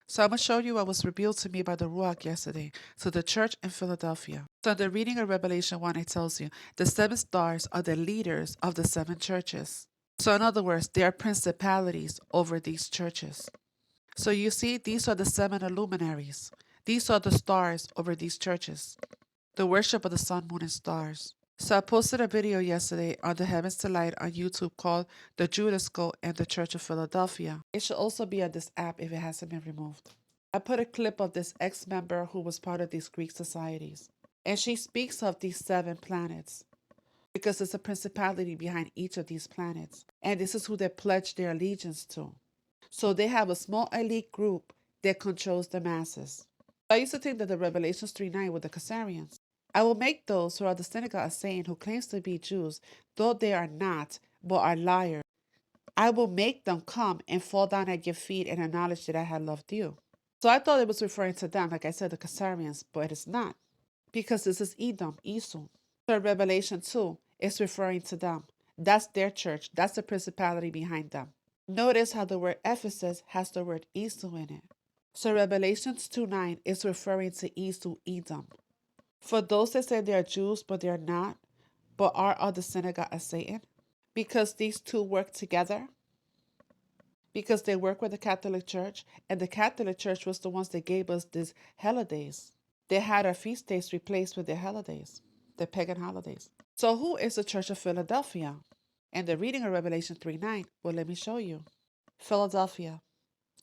So I'm going to show you what was revealed to me by the Ruach yesterday to the church in Philadelphia. So in the reading of Revelation 1, it tells you the seven stars are the leaders of the seven churches. So in other words, they are principalities over these churches. So you see, these are the seven luminaries. These are the stars over these churches. The worship of the sun, moon, and stars. So I posted a video yesterday on the Heavens to Light on YouTube called The Judas School and the Church of Philadelphia. It should also be on this app if it hasn't been removed. I put a clip of this ex-member who was part of these Greek societies. And she speaks of these seven planets because there's a principality behind each of these planets. And this is who they pledge their allegiance to. So they have a small elite group that controls the masses. I used to think that the Revelations 3:9 were the Khazarians. I will make those who are the synagogue of Satan, who claims to be Jews, though they are not, but are liars. I will make them come and fall down at your feet and acknowledge that I have loved you. So I thought it was referring to them, like I said, the Khazarians, but it is not, because this is Edom, Esau. So Revelation 2 is referring to them. That's their church. That's the principality behind them. Notice how the word Ephesus has the word Esau in it. So Revelations 2:9 is referring to Esau, Edom. For those that say they are Jews but they are not, but are of the synagogue of Satan, because these two work together, because they work with the Catholic Church, and the Catholic Church was the ones that gave us these holidays. They had our feast days replaced with their holidays, the pagan holidays. So who is the Church of Philadelphia? And the reading of Revelation 3:9, well, let me show you. Philadelphia,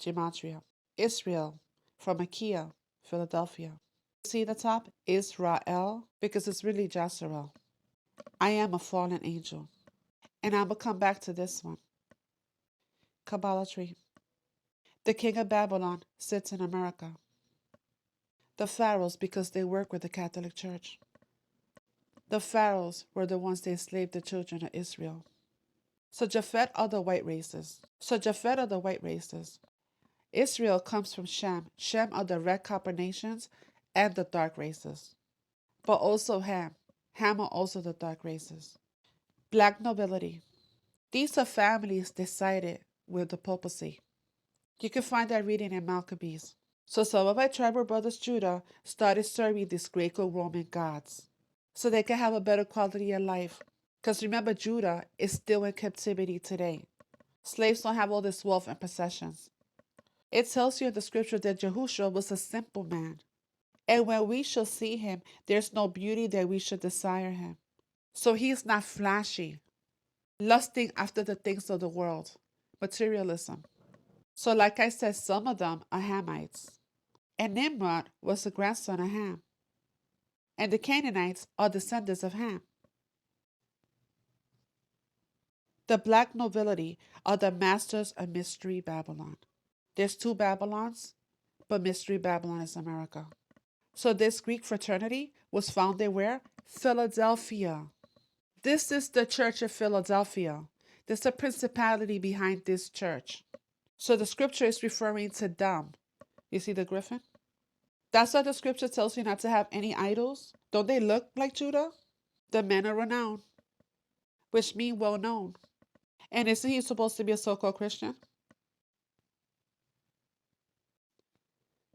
Gematria. Israel, from Achaia, Philadelphia. See the top? Israel, because it's really Jezreel. I am a fallen angel. And I'm going to come back to this one. Kabbalatry. The king of Babylon sits in America. The pharaohs, because they work with the Catholic Church. The pharaohs were the ones that enslaved the children of Israel. So Japhet are the white races. Israel comes from Shem. Shem are the red copper nations and the dark races. But also Ham. Ham are also the dark races. Black nobility. These are families that sided with the papacy. You can find that reading in Maccabees. So some of my tribal brothers Judah started serving these Greco-Roman gods so they can have a better quality of life. Because remember, Judah is still in captivity today. Slaves don't have all this wealth and possessions. It tells you in the scripture that Yahushua was a simple man. And when we shall see him, there's no beauty that we should desire him. So he is not flashy, lusting after the things of the world, materialism. So like I said, some of them are Hamites. And Nimrod was the grandson of Ham. And the Canaanites are descendants of Ham. The black nobility are the masters of Mystery Babylon. There's two Babylons, but Mystery Babylon is America. So this Greek fraternity was founded where? Philadelphia. This is the Church of Philadelphia. There's the principality behind this church. So the scripture is referring to them. You see the griffin? That's why the scripture tells you not to have any idols. Don't they look like Judah? The men are renowned, which mean well known. And isn't he supposed to be a so-called Christian?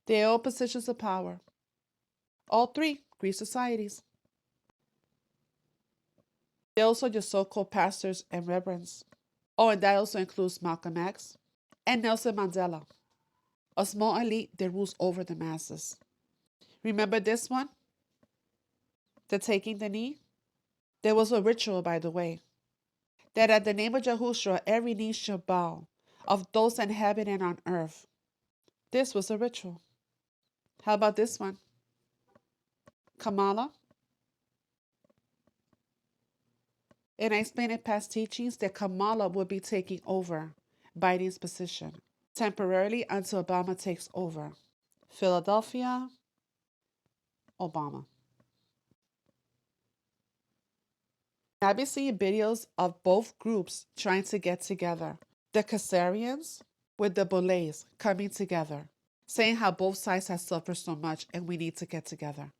They hold positions of power. All three Greek societies. They also your so-called pastors and reverends. Oh, and that also includes Malcolm X and Nelson Mandela, a small elite that rules over the masses. Remember this one? The taking the knee? There was a ritual, by the way, that at the name of Yahushua, every knee shall bow, of those in heaven and on earth. This was a ritual. How about this one? Kamala. And I explained in past teachings that Kamala will be taking over Biden's position temporarily until Obama takes over. Philadelphia, Obama. I've been seeing videos of both groups trying to get together. The Khazarians with the Boulets coming together, saying how both sides have suffered so much and we need to get together.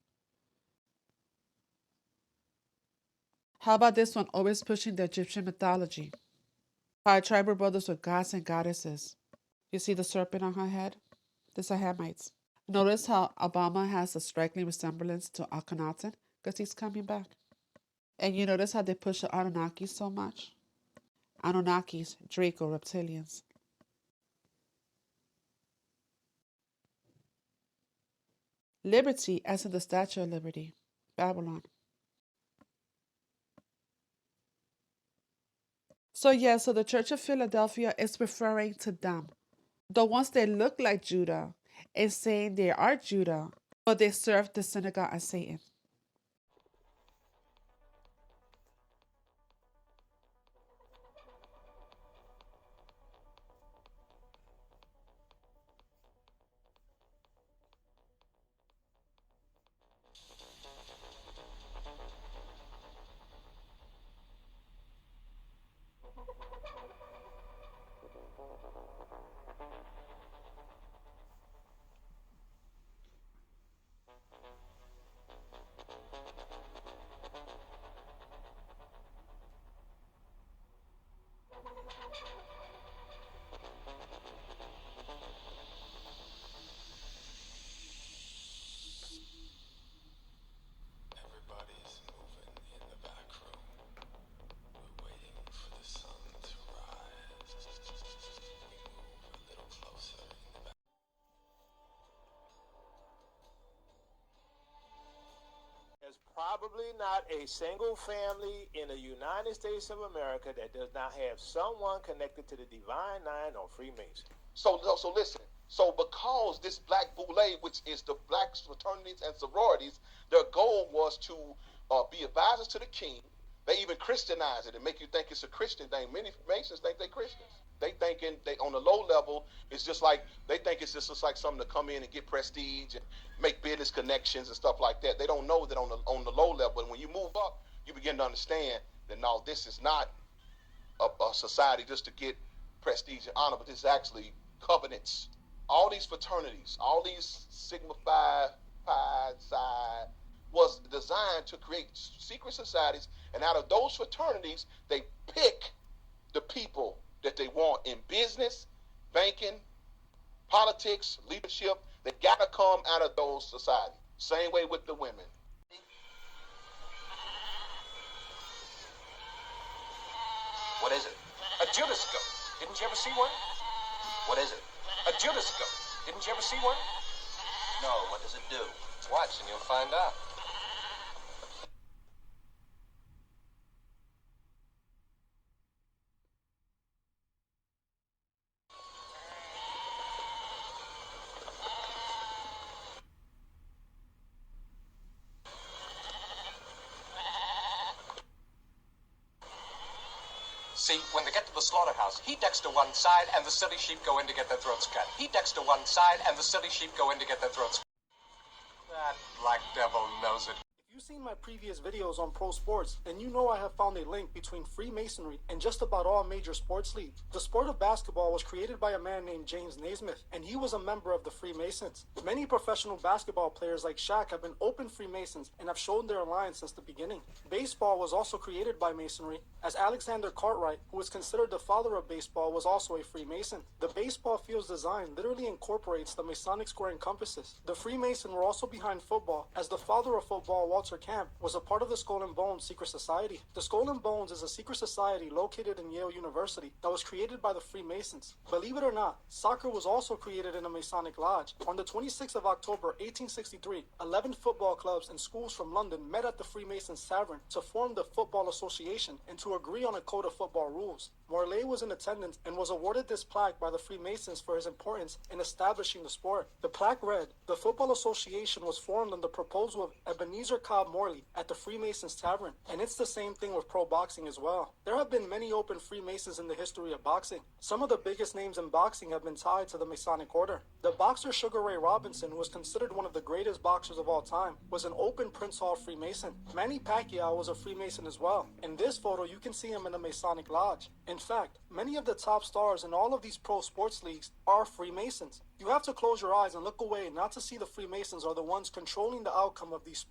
How about this one, always pushing the Egyptian mythology? How our tribal brothers were gods and goddesses. You see the serpent on her head? These are Hamites. Notice how Obama has a striking resemblance to Akhenaten because he's coming back. And you notice how they push the Anunnaki so much? Anunnakis, Draco, reptilians. Liberty, as in the Statue of Liberty, Babylon. So the Church of Philadelphia is referring to them, the ones that look like Judah, and saying they are Judah, but they serve the synagogue of Satan. There's probably not a single family in the United States of America that does not have someone connected to the Divine Nine or Freemason. So listen. So because this Black Boule, which is the black fraternities and sororities, their goal was to be advisors to the king. They even Christianize it and make you think it's a Christian thing. Many Masons think they're Christians. They thinking they on the low level, it's just like they think it's just like something to come in and get prestige and make business connections and stuff like that. They don't know that on the low level. And when you move up, you begin to understand that no, this is not a society just to get prestige and honor, but this is actually covenants. All these fraternities, all these Sigma Phi, Psi, was designed to create secret societies, and out of those fraternities, they pick the people that they want in business, banking, politics, leadership. They gotta come out of those societies. Same way with the women. What is it? A Judascope. Didn't you ever see one? What is it? A Judascope. Didn't you ever see one? No, what does it do? Watch and you'll find out. See, when they get to the slaughterhouse, he ducks to one side and the silly sheep go in to get their throats cut. He ducks to one side and the silly sheep go in to get their throats cut. That black devil knows it. If you've seen my previous videos on pro sports, then you know I have found a link between Freemasonry and just about all major sports leagues. The sport of basketball was created by a man named James Naismith, and he was a member of the Freemasons. Many professional basketball players like Shaq have been open Freemasons and have shown their alliance since the beginning. Baseball was also created by Masonry, as Alexander Cartwright, who is considered the father of baseball, was also a Freemason. The baseball field's design literally incorporates the Masonic square and compasses. The Freemasons were also behind football, as the father of football, Walter Camp, was a part of the Skull and Bones secret society. The Skull and Bones is a secret society located in Yale University that was created by the Freemasons. Believe it or not, soccer was also created in a Masonic lodge. On the 26th of October, 1863, 11 football clubs and schools from London met at the Freemasons Tavern to form the Football Association and to agree on a code of football rules. Morlaix was in attendance and was awarded this plaque by the Freemasons for his importance in establishing the sport. The plaque read, "The Football Association was formed on the proposal of Ebenezer Cobb Morley at the Freemasons Tavern," and it's the same thing with pro boxing as well. There have been many open Freemasons in the history of boxing. Some of the biggest names in boxing have been tied to the Masonic order. The boxer Sugar Ray Robinson, who was considered one of the greatest boxers of all time, was an open Prince Hall Freemason. Manny Pacquiao was a Freemason as well. In this photo, you can see him in a Masonic lodge. In fact, many of the top stars in all of these pro sports leagues are Freemasons. You have to close your eyes and look away not to see the Freemasons are the ones controlling the outcome of these